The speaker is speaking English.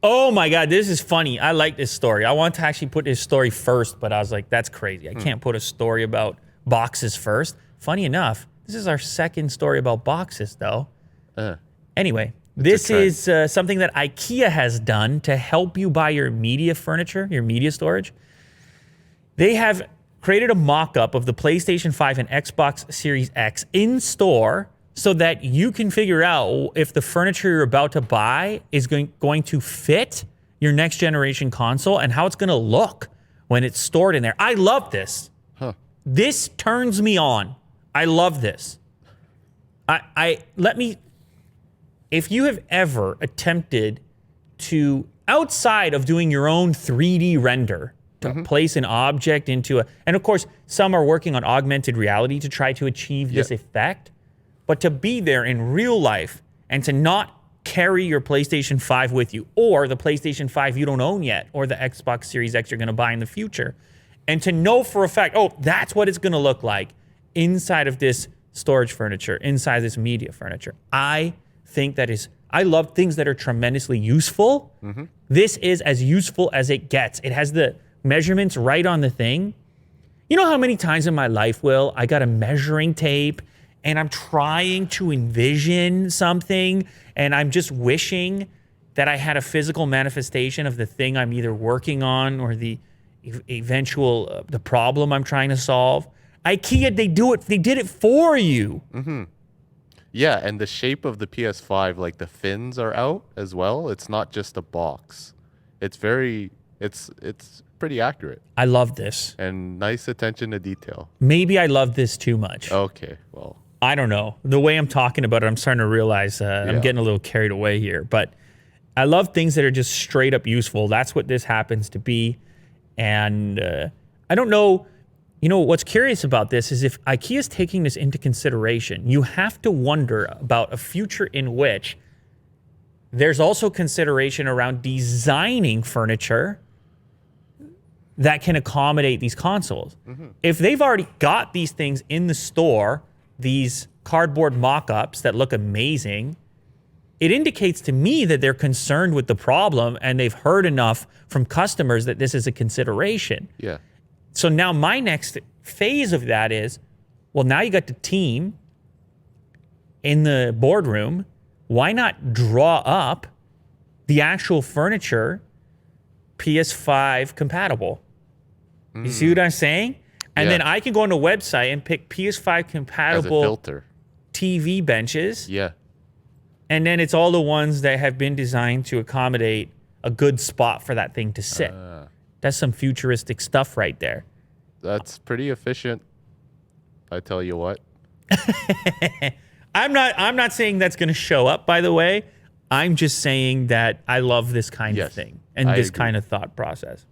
Oh my God, this is funny. I like this story. I want to actually put this story first, but I was like, that's crazy. I can't put a story about boxes first. Funny enough, this is our second story about boxes, though. Anyway, this is something that IKEA has done to help you buy your media furniture, your media storage. They have created a mock-up of the PlayStation 5 and Xbox Series X in store so that you can figure out if the furniture you're about to buy is going to fit your next generation console and how it's going to look when it's stored in there. I love this. This turns me on. I love this. If you have ever attempted to, outside of doing your own 3D render, to place an object into and of course, some are working on augmented reality to try to achieve this effect. But to be there in real life and to not carry your PlayStation 5 with you, or the PlayStation 5 you don't own yet, or the Xbox Series X you're going to buy in the future, and to know for a fact, oh, that's what it's going to look like inside of this storage furniture, inside this media furniture. I love things that are tremendously useful. This is as useful as it gets. It has the measurements right on the thing. You know how many times in my life, Will, I got a measuring tape and I'm trying to envision something, and I'm just wishing that I had a physical manifestation of the thing I'm either working on or the eventual the problem I'm trying to solve. IKEA, they did it for you. Yeah, and the shape of the PS5, like the fins are out as well. It's not just a box. It's pretty accurate. I love this. And nice attention to detail. Maybe I love this too much. Okay, well. I don't know. The way I'm talking about it, I'm starting to realize I'm getting a little carried away here. But I love things that are just straight up useful. That's what this happens to be. And I don't know. You know, what's curious about this is if IKEA is taking this into consideration, you have to wonder about a future in which there's also consideration around designing furniture that can accommodate these consoles. If they've already got these things in the store, these cardboard mock-ups that look amazing, it indicates to me that they're concerned with the problem and they've heard enough from customers that this is a consideration. Yeah. So now my next phase of that is, well, now you got the team in the boardroom. Why not draw up the actual furniture PS5 compatible? You see what I'm saying? And then I can go on the website and pick PS5 compatible as a filter. TV benches. Yeah. And then it's all the ones that have been designed to accommodate a good spot for that thing to sit. That's some futuristic stuff right there. That's pretty efficient, I tell you what. I'm not saying that's going to show up, by the way. I'm just saying that I love this kind of thing and this kind of thought process.